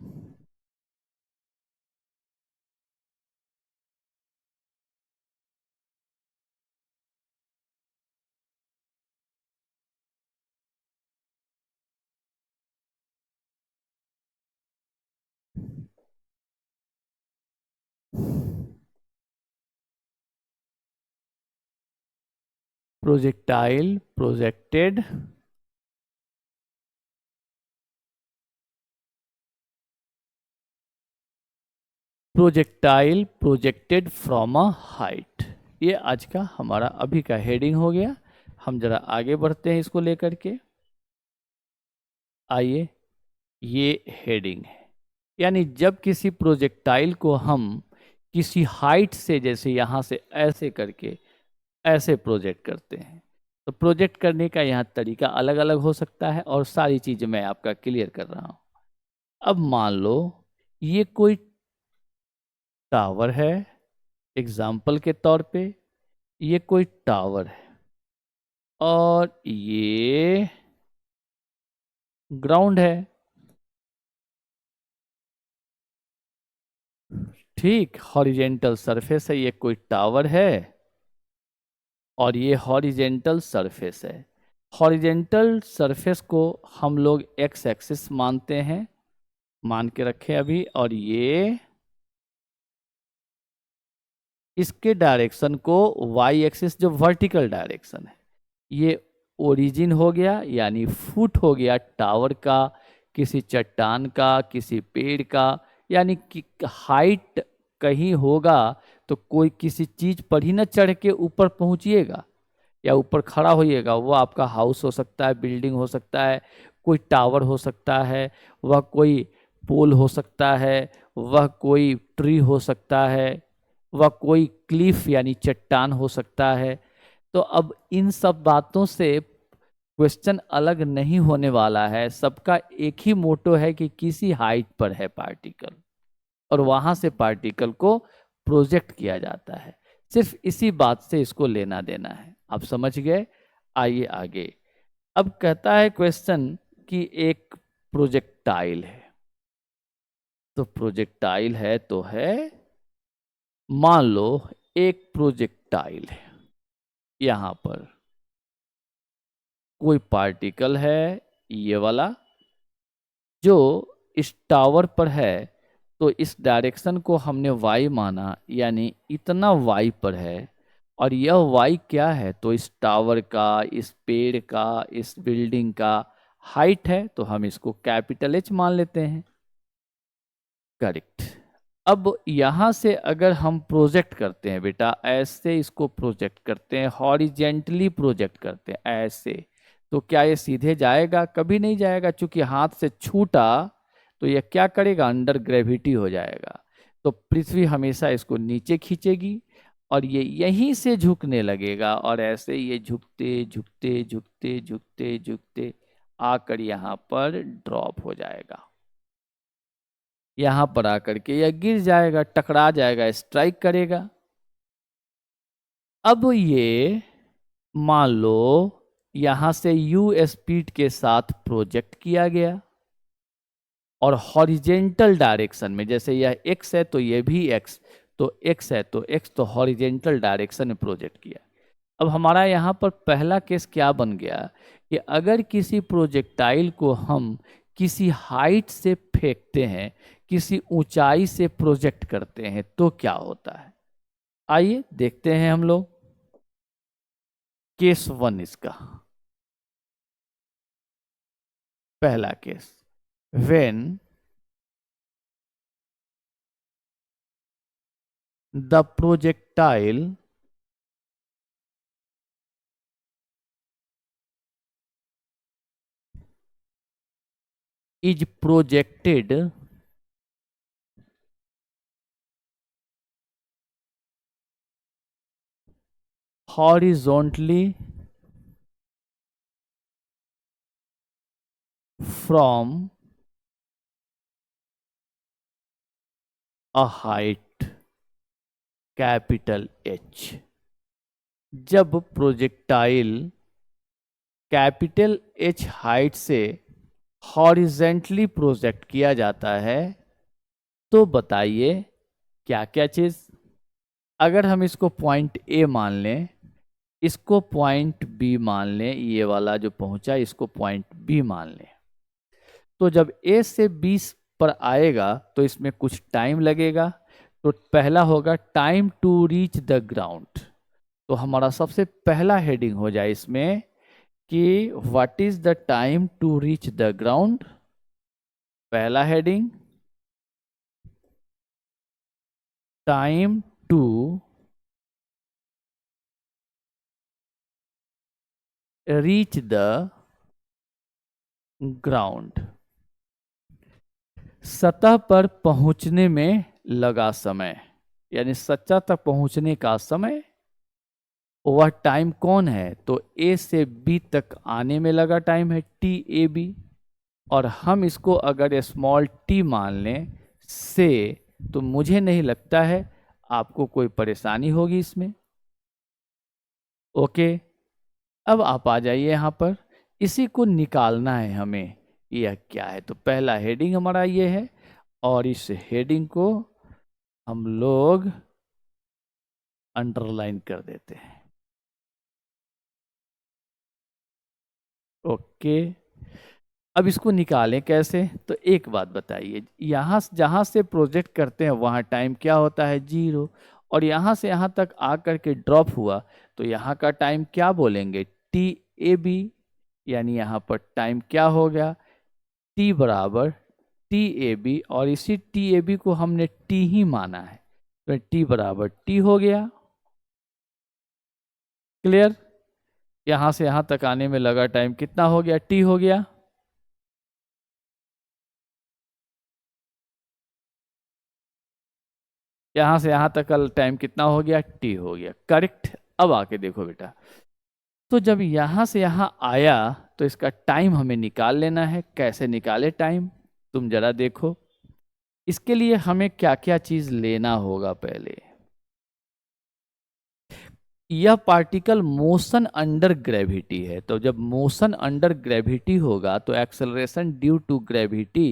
projectile projected projectile projected from a height. ये आज का हमारा अभी का हेडिंग हो गया। हम जरा आगे बढ़ते हैं इसको लेकर के। आइए, ये हेडिंग है, यानी जब किसी प्रोजेक्टाइल को हम किसी हाइट से, जैसे यहाँ से ऐसे करके ऐसे प्रोजेक्ट करते हैं, तो प्रोजेक्ट करने का यहाँ तरीका अलग अलग हो सकता है और सारी चीज़ें मैं आपका क्लियर कर रहा हूँ। अब मान लो ये कोई टावर है, एग्जाम्पल के तौर पे ये कोई टावर है और ये ग्राउंड है। ठीक, हॉरिजेंटल सरफेस है, ये कोई टावर है और ये हॉरिजेंटल सरफेस है। हॉरिजेंटल सरफेस को हम लोग एक्स एक्सिस मानते हैं, मान के रखे अभी, और ये इसके डायरेक्शन को वाई एक्सिस, जो वर्टिकल डायरेक्शन है, ये ओरिजिन हो गया, यानी फुट हो गया टावर का, किसी चट्टान का, किसी पेड़ का, यानी कि हाइट कहीं होगा तो कोई किसी चीज पर ही ना चढ़ के ऊपर पहुंचिएगा या ऊपर खड़ा होइएगा। वो आपका हाउस हो सकता है, बिल्डिंग हो सकता है, कोई टावर हो सकता है, वह कोई पोल हो सकता है, वह कोई ट्री हो सकता है, वह कोई क्लिफ यानी चट्टान हो सकता है। तो अब इन सब बातों से क्वेश्चन अलग नहीं होने वाला है। सबका एक ही मोटो है कि किसी हाइट पर है पार्टिकल और वहां से पार्टिकल को प्रोजेक्ट किया जाता है। सिर्फ इसी बात से इसको लेना देना है। आप समझ गए? आइए आगे। अब कहता है क्वेश्चन कि एक प्रोजेक्टाइल है, तो प्रोजेक्टाइल है तो है, मान लो एक प्रोजेक्टाइल है, यहां पर कोई पार्टिकल है ये वाला जो इस टावर पर है, तो इस डायरेक्शन को हमने y माना, यानी इतना y पर है। और यह y क्या है? तो इस टावर का, इस पेड़ का, इस बिल्डिंग का हाइट है, तो हम इसको कैपिटल H मान लेते हैं। करेक्ट। अब यहां से अगर हम प्रोजेक्ट करते हैं बेटा, ऐसे इसको प्रोजेक्ट करते हैं, हॉरिजेंटली प्रोजेक्ट करते हैं ऐसे, तो क्या ये सीधे जाएगा? कभी नहीं जाएगा, क्योंकि हाथ से छूटा तो ये क्या करेगा? अंडर ग्रेविटी हो जाएगा। तो पृथ्वी हमेशा इसको नीचे खींचेगी और ये यहीं से झुकने लगेगा और ऐसे ये झुकते झुकते झुकते झुकते झुकते आकर यहाँ पर ड्रॉप हो जाएगा। यहां पर आकर के यह गिर जाएगा, टकरा जाएगा, स्ट्राइक करेगा। अब ये मान लो यहां से u स्पीड के साथ प्रोजेक्ट किया गया और हॉरिजेंटल डायरेक्शन में, जैसे यह x है तो ये भी x, तो x है तो x, तो हॉरिजेंटल डायरेक्शन में प्रोजेक्ट किया। अब हमारा यहाँ पर पहला केस क्या बन गया कि अगर किसी प्रोजेक्टाइल को हम किसी हाइट से फेंकते हैं, किसी ऊंचाई से प्रोजेक्ट करते हैं, तो क्या होता है? आइए देखते हैं हम लोग। केस 1 इसका पहला case, when the projectile is projected horizontally from a height capital H। जब प्रोजेक्टाइल कैपिटल H हाइट से हॉरिजेंटली प्रोजेक्ट किया जाता है, तो बताइए क्या क्या चीज? अगर हम इसको पॉइंट A मान लें, इसको पॉइंट B मान लें, ये वाला जो पहुंचा इसको पॉइंट B मान लें, तो जब A से 20 पर आएगा तो इसमें कुछ टाइम लगेगा। तो पहला होगा time to reach the ground, तो हमारा सबसे पहला हेडिंग हो जाए इसमें कि what is the time to reach the ground. पहला heading, time to reach the ground, सतह पर पहुंचने में लगा समय, यानी सतह तक पहुंचने का समय। वह टाइम कौन है? तो ए से बी तक आने में लगा टाइम है टी ए बी, और हम इसको अगर स्मॉल टी मान लें से, तो मुझे नहीं लगता है आपको कोई परेशानी होगी इसमें। ओके, अब आप आ जाइए यहाँ पर, इसी को निकालना है हमें, यह क्या है। तो पहला हेडिंग हमारा ये है, और इस हेडिंग को हम लोग अंडरलाइन कर देते हैं। ओके, अब इसको निकालें कैसे? तो एक बात बताइए, यहाँ जहाँ से प्रोजेक्ट करते हैं वहाँ टाइम क्या होता है? 0। और यहाँ से यहाँ तक आकर के ड्रॉप हुआ, तो यहाँ का टाइम क्या बोलेंगे? टी ए बी, यानी यहाँ पर टाइम क्या हो गया? टी बराबर टी ए बी, और इसी टी ए बी को हमने टी ही माना है, तो टी बराबर टी हो गया। क्लियर? यहाँ से यहाँ तक आने में लगा टाइम कितना हो गया? टी हो गया। यहाँ से यहाँ तक का टाइम कितना हो गया? टी हो गया। करेक्ट। अब आके देखो बेटा, तो जब यहाँ से यहाँ आया तो इसका टाइम हमें निकाल लेना है। कैसे निकाले टाइम? तुम जरा देखो, इसके लिए हमें क्या क्या चीज लेना होगा। पहले, यह पार्टिकल मोशन अंडर ग्रेविटी है, तो जब मोशन अंडर ग्रेविटी होगा तो एक्सेलरेशन ड्यू टू ग्रेविटी,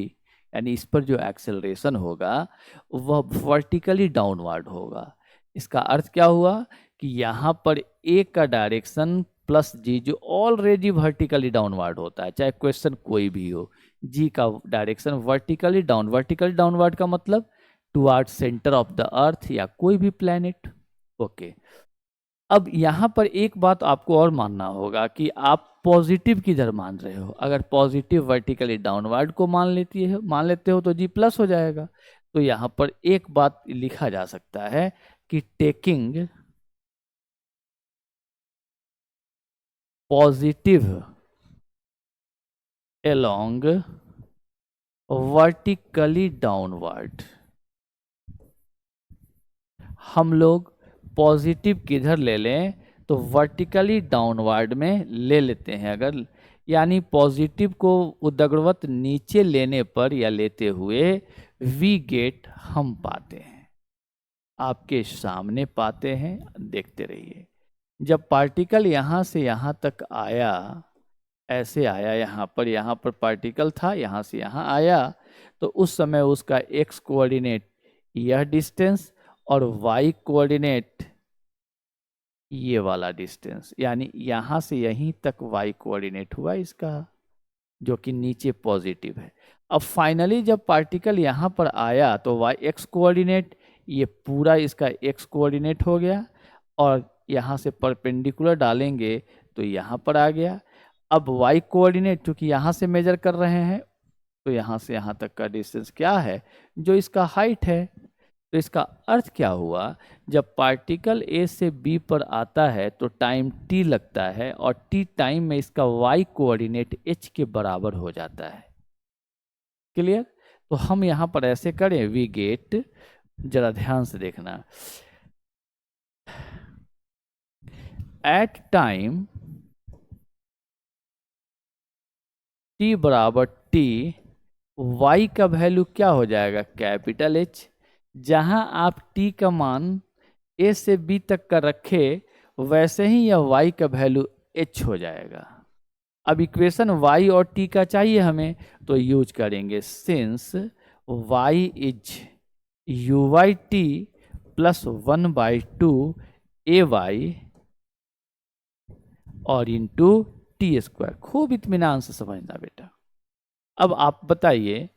यानी इस पर जो एक्सेलरेशन होगा वह वर्टिकली डाउनवर्ड होगा। इसका अर्थ क्या हुआ कि यहाँ पर ए का डायरेक्शन प्लस जी, जो ऑलरेडी वर्टिकली डाउनवर्ड होता है, चाहे क्वेश्चन कोई भी हो, जी का डायरेक्शन वर्टिकली डाउनवर्ड का मतलब toward centre of the earth या कोई भी प्लैनेट। ओके, अब यहाँ पर एक बात आपको और मानना होगा कि आप पॉजिटिव किधर मान रहे हो। अगर पॉजिटिव वर्टिकली डाउनवर्ड को मान लेते हो तो जी प्लस हो जाएगा। तो यहाँ पर एक बात लिखा जा सकता है कि taking positive along vertically downward, हम लोग पॉजिटिव किधर ले लें? तो वर्टिकली डाउनवर्ड में ले लेते हैं अगर, यानी पॉजिटिव को उदग्रवत नीचे लेने पर या लेते हुए वी गेट हम पाते हैं, आपके सामने पाते हैं। देखते रहिए, जब पार्टिकल यहाँ से यहाँ तक आया, ऐसे आया, यहाँ पर पार्टिकल था, यहाँ से यहाँ आया, तो उस समय उसका एक्स कोऑर्डिनेट यह डिस्टेंस और वाई कोऑर्डिनेट ये वाला डिस्टेंस, यानी यहाँ से यहीं तक वाई कोऑर्डिनेट हुआ इसका, जो कि नीचे पॉजिटिव है। अब फाइनली जब पार्टिकल यहाँ पर आया तो वाई एक्स कोऑर्डिनेट, ये पूरा इसका एक्स कोऑर्डिनेट हो गया, और यहाँ से परपेंडिकुलर डालेंगे तो यहाँ पर आ गया। अब वाई कोऑर्डिनेट, क्योंकि यहाँ से मेजर कर रहे हैं, तो यहाँ से यहाँ तक का डिस्टेंस क्या है? जो इसका हाइट है। तो इसका अर्थ क्या हुआ? जब पार्टिकल ए से बी पर आता है तो टाइम टी लगता है, और टी टाइम में इसका वाई कोऑर्डिनेट एच के बराबर हो जाता है। क्लियर? तो हम यहाँ पर ऐसे करें, वी गेट, जरा ध्यान से देखना, एट टाइम टी बराबर टी, वाई का वैल्यू क्या हो जाएगा? Capital H. जहां आप टी का मान ए से बी तक का रखे, वैसे ही यह वाई का वैल्यू एच हो जाएगा। अब इक्वेशन वाई और टी का चाहिए हमें, तो यूज करेंगे since y is u y t plus 1/2 a y और इंटू टी स्क्वायर। खूब इत्मीनान से समझना बेटा। अब आप बताइए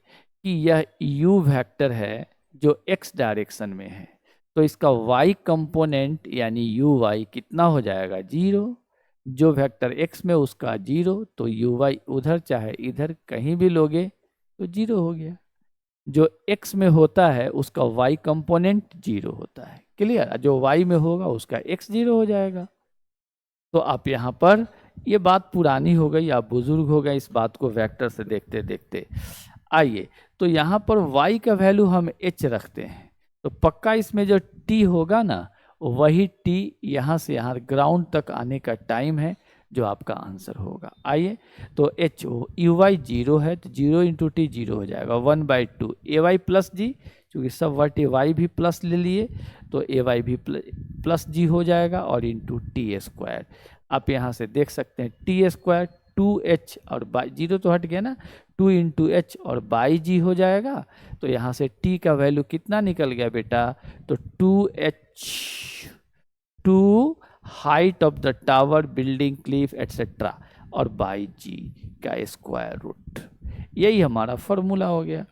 कि यह u वेक्टर है जो x डायरेक्शन में है, तो इसका y कंपोनेंट यानी यू वाई कितना हो जाएगा 0। जो वेक्टर x में उसका 0, तो यू वाई उधर चाहे इधर कहीं भी लोगे तो 0 हो गया। जो x में होता है उसका y कंपोनेंट 0 होता है। क्लियर? जो y में होगा उसका x 0 हो जाएगा। तो आप यहाँ पर, ये बात पुरानी हो गई, आप बुजुर्ग हो गए इस बात को वेक्टर से देखते देखते। आइए, तो यहाँ पर y का वैल्यू हम h रखते हैं, तो पक्का इसमें जो t होगा ना, वही t यहाँ से यहाँ ग्राउंड तक आने का टाइम है, जो आपका आंसर होगा। आइए, तो h यू वाई 0 है, तो 0 इंटू टी 0 हो जाएगा 1/2 ए वाई प्लस जी, क्योंकि सब वर्ट ए वाई भी प्लस ले लिए, तो ए वाई भी प्लस जी हो जाएगा, और इंटू टी स्क्वायर। आप यहाँ से देख सकते हैं टी स्क्वायर 2h और बाई 0 तो हट गया ना, 2 इंटू एच और बाई जी हो जाएगा। तो यहाँ से t का वैल्यू कितना निकल गया बेटा, तो 2h 2 height of the tower building Cliff etcetera, और बाई जी का स्क्वायर रूट। यही हमारा फॉर्मूला हो गया।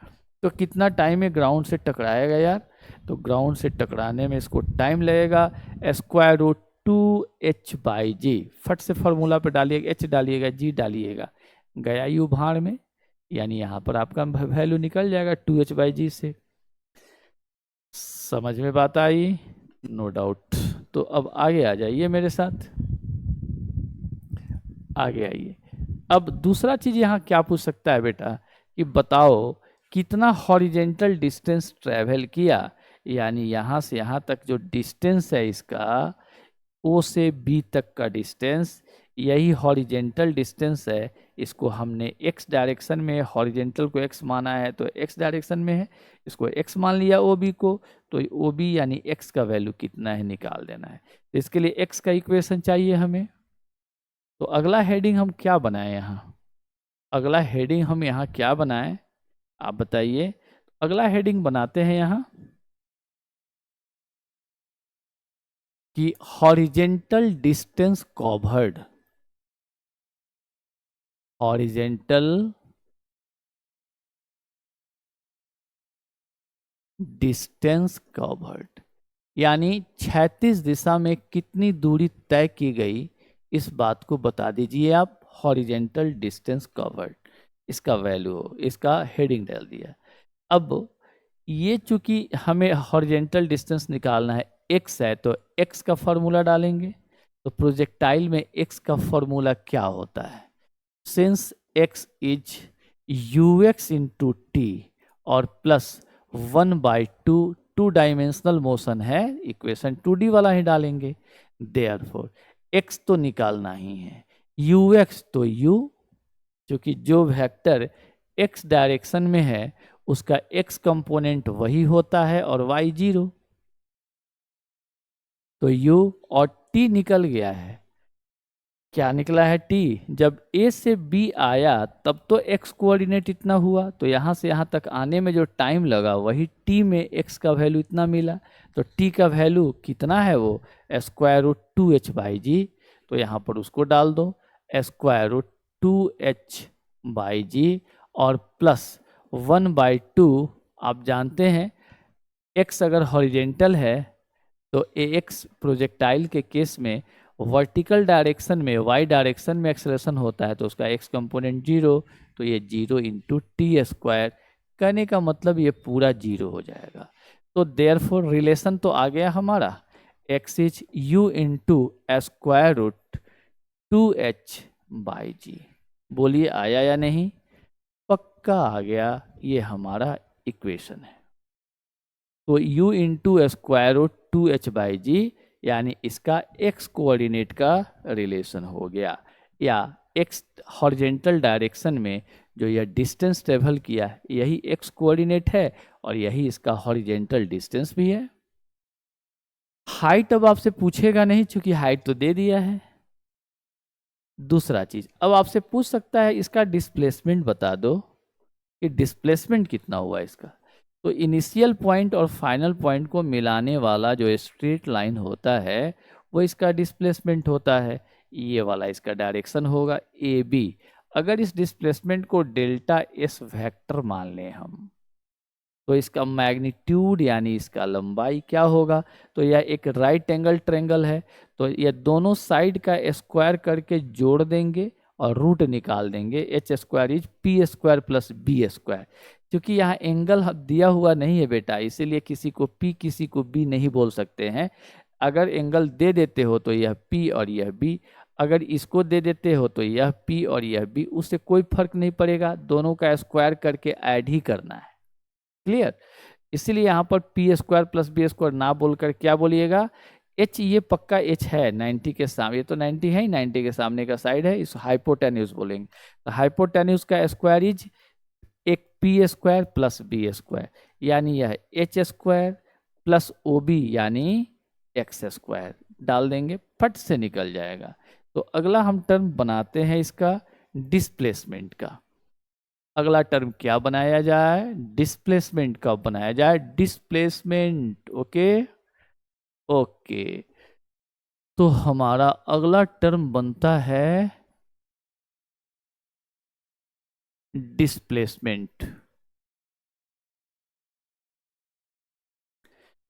तो कितना टाइम है ग्राउंड से टकराएगा यार, तो ग्राउंड से टकराने में इसको टाइम लगेगा स्क्वायर रूट 2h बाई जी। फट से फॉर्मूला पे डालिएगा, h डालिएगा, g डालिएगा, गया यू भाड़ में, यानी यहाँ पर आपका वैल्यू निकल जाएगा 2h बाई जी से। समझ में बात आई? No doubt. तो अब आगे आ जाइए मेरे साथ, आगे आइए। अब दूसरा चीज यहाँ क्या पूछ सकता है बेटा, कि बताओ कितना हॉरिजेंटल डिस्टेंस ट्रेवल किया, यानी यहाँ से यहाँ तक जो डिस्टेंस है इसका, ओ से बी तक का डिस्टेंस, यही हॉरिजेंटल डिस्टेंस है। इसको हमने x डायरेक्शन में, हॉरिजेंटल को x माना है तो x डायरेक्शन में है, इसको x मान लिया ओ बी को, तो ओ बी यानी x का वैल्यू कितना है निकाल देना है। तो इसके लिए x का इक्वेशन चाहिए हमें। तो अगला हेडिंग हम क्या बनाएं यहाँ, अगला हेडिंग हम यहाँ क्या बनाएं, आप बताइए। अगला हेडिंग बनाते हैं यहाँ कि horizontal distance covered, horizontal distance covered, यानी क्षैतिज दिशा में कितनी दूरी तय की गई, इस बात को बता दीजिए आप। हॉरिजेंटल डिस्टेंस कवर्ड, इसका वैल्यू, इसका हेडिंग डाल दिया। अब ये चूंकि हमें हॉरिजेंटल डिस्टेंस निकालना है, x है, तो x का फॉर्मूला डालेंगे। तो प्रोजेक्टाइल में x का फॉर्मूला क्या होता है, since x is ux into T और प्लस 1/2, 2 डायमेंशनल मोशन है, इक्वेशन 2D वाला ही डालेंगे। देयरफॉर x तो निकालना ही है, ux तो u, क्योंकि जो वेक्टर x डायरेक्शन में है उसका x कंपोनेंट वही होता है, और y 0, तो u और t निकल गया है। क्या निकला है t, जब a से b आया तब तो x कोऑर्डिनेट इतना हुआ, तो यहाँ से यहाँ तक आने में जो टाइम लगा वही t में x का वैल्यू इतना मिला। तो t का वैल्यू कितना है, वो स्क्वायर रूट 2h बाई जी, तो यहाँ पर उसको डाल दो स्क्वायर रूट 2h बाई जी, और प्लस 1/2। आप जानते हैं x अगर हॉरिजेंटल है तो ax प्रोजेक्टाइल के केस में वर्टिकल डायरेक्शन में, y डायरेक्शन में एक्सेलरेशन होता है, तो उसका x कंपोनेंट 0, तो ये 0 इंटू टी स्क्वायर, कहने का मतलब ये पूरा 0 हो जाएगा। तो देयरफॉर रिलेशन तो आ गया हमारा, x is u into square root 2h by g. बोलिए आया या नहीं? पक्का आ गया, ये हमारा इक्वेशन है। तो u into square root 2h by g, यानी इसका x कोऑर्डिनेट का रिलेशन हो गया, या x हॉरिजेंटल डायरेक्शन में जो यह डिस्टेंस ट्रेवल किया यही x कोऑर्डिनेट है, और यही इसका हॉरिजेंटल डिस्टेंस भी है। हाइट अब आपसे पूछेगा नहीं, चूंकि हाइट तो दे दिया है। दूसरा चीज अब आपसे पूछ सकता है इसका डिस्प्लेसमेंट बता दो, कि डिस्प्लेसमेंट कितना हुआ इसका। तो इनिशियल पॉइंट और फाइनल पॉइंट को मिलाने वाला जो स्ट्रेट लाइन होता है वो इसका डिस्प्लेसमेंट होता है। ये वाला इसका डायरेक्शन होगा ए बी। अगर इस डिस्प्लेसमेंट को डेल्टा एस वेक्टर मान लें हम, तो इसका मैग्नीट्यूड यानी इसका लंबाई क्या होगा? तो यह एक राइट एंगल ट्रायंगल है, तो यह दोनों साइड का स्क्वायर करके जोड़ देंगे और रूट निकाल देंगे। H square is p square plus b square. क्योंकि यहाँ एंगल दिया हुआ नहीं है बेटा, इसीलिए किसी को पी किसी को बी नहीं बोल सकते हैं। अगर एंगल दे देते हो तो यह पी और यह बी, अगर इसको दे देते हो तो यह पी और यह बी, उससे कोई फर्क नहीं पड़ेगा, दोनों का स्क्वायर करके ऐड ही करना है। क्लियर? इसीलिए यहाँ पर p square plus b square ना बोलकर क्या बोलिएगा? एच, ये पक्का एच है 90 के सामने, ये तो 90 है ही, 90 के सामने का साइड है, इस हाइपोटेन्यूज बोलेंगे। तो हाइपोटेन्यूज का स्क्वायर इज एक p square plus b square, यानी यह एच स्क्वायर प्लस ओ बी यानी एक्स स्क्वायर डाल देंगे, फट से निकल जाएगा। तो अगला हम टर्म बनाते हैं इसका डिस्प्लेसमेंट का। अगला टर्म क्या बनाया जाए? डिस्प्लेसमेंट का बनाया जाए, डिस्प्लेसमेंट। ओके ओके, तो हमारा अगला टर्म बनता है डिस्प्लेसमेंट।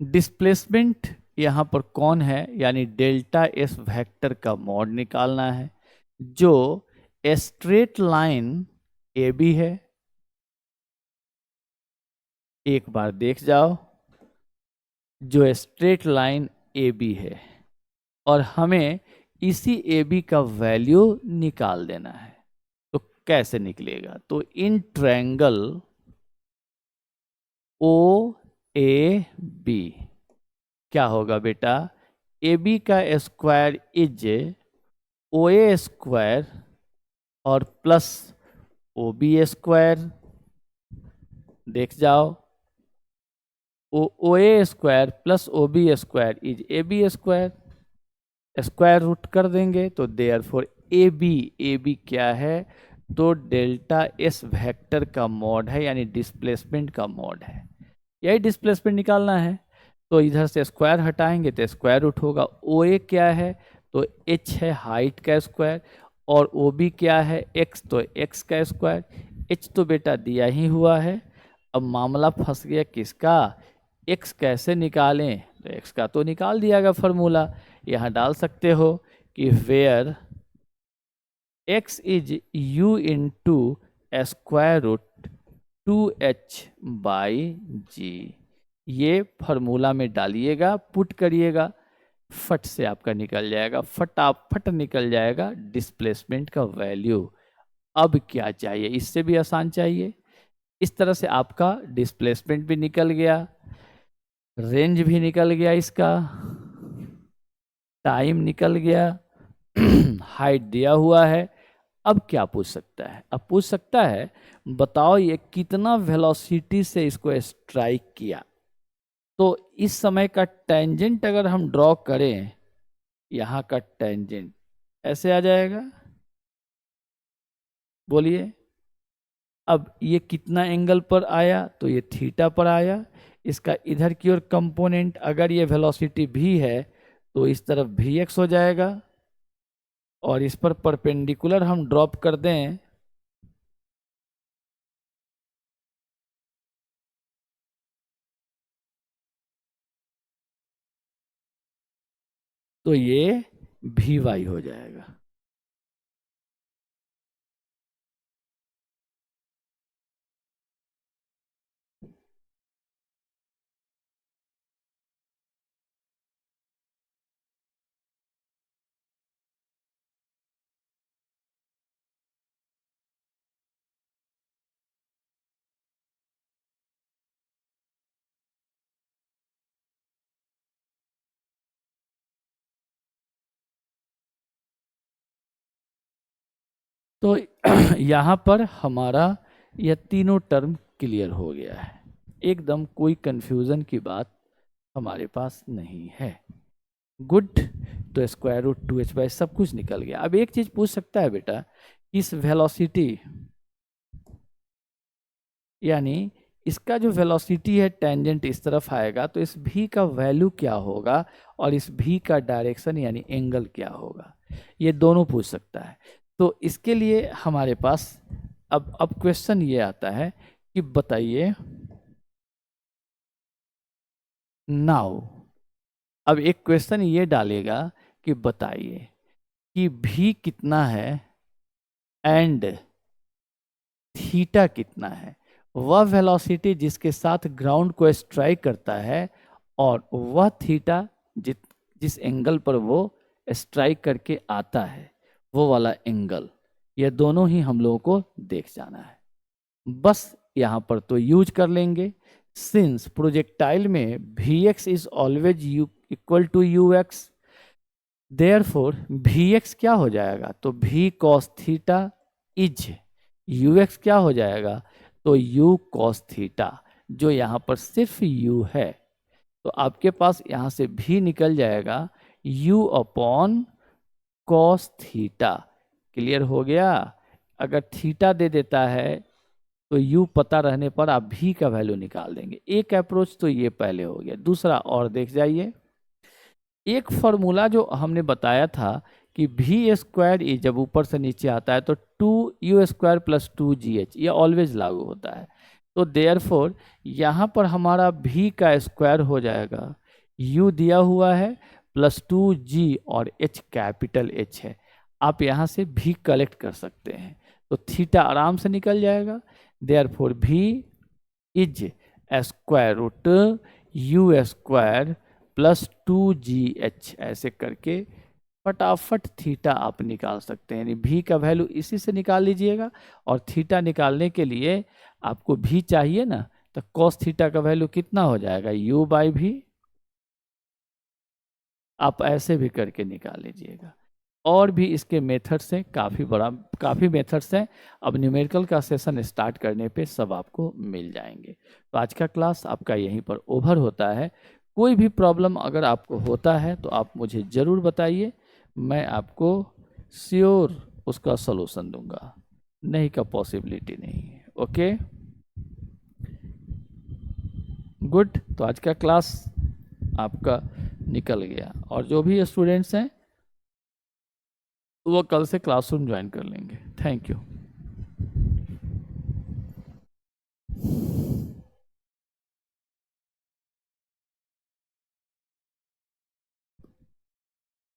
डिस्प्लेसमेंट यहां पर कौन है? यानी डेल्टा एस वेक्टर का मॉड निकालना है, जो स्ट्रेट लाइन ए बी है। एक बार देख जाओ, जो स्ट्रेट लाइन ए बी है, और हमें इसी ए बी का वैल्यू निकाल देना है। तो कैसे निकलेगा? तो in triangle O A B क्या होगा बेटा? ए बी का square is O A square और प्लस ओ बी स्क्वायर। देख जाओ, O A square plus O B square is A B square, square root कर देंगे तो देयर फोर ए बी क्या है? तो डेल्टा एस वेक्टर का मॉड है, यानी डिस्प्लेसमेंट का मॉड है। यही डिस्प्लेसमेंट निकालना है। तो इधर से स्क्वायर हटाएंगे तो स्क्वायर रूट होगा। ओ ए क्या है? तो एच है हाइट का स्क्वायर, और ओ बी क्या है? एक्स, तो एक्स का स्क्वायर। एच तो बेटा दिया ही हुआ है। अब मामला फंस गया किसका? एक्स कैसे निकालें? तो एक्स का तो निकाल दिया गया फॉर्मूला, यहाँ डाल सकते हो कि where x is u into square root 2h by g. ये फॉर्मूला में डालिएगा, पुट करिएगा, फट से आपका निकल जाएगा, फटाफट निकल जाएगा डिस्प्लेसमेंट का वैल्यू। अब क्या चाहिए? इससे भी आसान चाहिए। इस तरह से आपका डिस्प्लेसमेंट भी निकल गया, रेंज भी निकल गया, इसका टाइम निकल गया, हाइट दिया हुआ है। अब क्या पूछ सकता है? अब पूछ सकता है बताओ ये कितना वेलोसिटी से इसको स्ट्राइक किया। तो इस समय का टेंजेंट अगर हम ड्रॉ करें, यहाँ का टेंजेंट ऐसे आ जाएगा, बोलिए। अब ये कितना एंगल पर आया? तो ये थीटा पर आया। इसका इधर की ओर कंपोनेंट, अगर ये वेलोसिटी भी है तो इस तरफ भी एक्स हो जाएगा, और इस पर परपेंडिकुलर हम ड्रॉप कर दें तो ये भी वाई हो जाएगा। तो यहाँ पर हमारा यह तीनों टर्म क्लियर हो गया है, एकदम कोई कंफ्यूजन की बात हमारे पास नहीं है। गुड। तो स्क्वायर रूट 2h बाई सब कुछ निकल गया। अब एक चीज पूछ सकता है बेटा, इस वेलोसिटी यानी इसका जो वेलोसिटी है टेंजेंट इस तरफ आएगा, तो इस v का वैल्यू क्या होगा और इस v का डायरेक्शन यानी एंगल क्या होगा, ये दोनों पूछ सकता है। तो इसके लिए हमारे पास अब क्वेश्चन ये आता है कि बताइए नाउ अब एक क्वेश्चन ये डालेगा कि बताइए कि भी कितना है एंड थीटा कितना है। वह वेलोसिटी जिसके साथ ग्राउंड को स्ट्राइक करता है और वह थीटा जिस एंगल पर वो स्ट्राइक करके आता है, वो वाला एंगल, ये दोनों ही हम लोगों को देख जाना है। बस यहाँ पर तो यूज कर लेंगे, सिंस प्रोजेक्टाइल में v x is always equal to u x, therefore v x क्या हो जाएगा, तो v cos theta is u x क्या हो जाएगा, तो यू कॉस थीटा, जो यहाँ पर सिर्फ यू है। तो आपके पास यहाँ से भी निकल जाएगा you upon cos theta. Clear हो गया। अगर थीटा दे देता है तो यू पता रहने पर आप भी का वैल्यू निकाल देंगे। एक अप्रोच तो ये पहले हो गया। दूसरा और देख जाइए, एक फॉर्मूला जो हमने बताया था कि भी स्क्वायर ई जब ऊपर से नीचे आता है तो 2u² प्लस 2gh, ये ऑलवेज लागू होता है। तो देयरफॉर यहाँ पर हमारा भी का स्क्वायर हो जाएगा, u दिया हुआ है प्लस 2g और h कैपिटल H है। आप यहाँ से भी कलेक्ट कर सकते हैं तो थीटा आराम से निकल जाएगा। देयरफॉर भी is square root u² plus 2gh, ऐसे करके फटाफट थीटा आप निकाल सकते हैं। यानी भी का वैल्यू इसी से निकाल लीजिएगा और थीटा निकालने के लिए आपको भी चाहिए ना, तो कॉस थीटा का वैल्यू कितना हो जाएगा, u बाई भी। आप ऐसे भी करके निकाल लीजिएगा। और भी इसके मेथड्स हैं, काफ़ी मेथड्स हैं। अब न्यूमेरिकल का सेशन स्टार्ट करने पे सब आपको मिल जाएंगे। तो आज का क्लास आपका यहीं पर ओवर होता है। कोई भी प्रॉब्लम अगर आपको होता है तो आप मुझे ज़रूर बताइए, मैं आपको श्योर उसका सलूशन दूंगा। नहीं का पॉसिबिलिटी नहीं है। Okay, good. तो आज का क्लास आपका निकल गया और जो भी स्टूडेंट्स हैं वो कल से क्लासरूम ज्वाइन कर लेंगे। Thank you.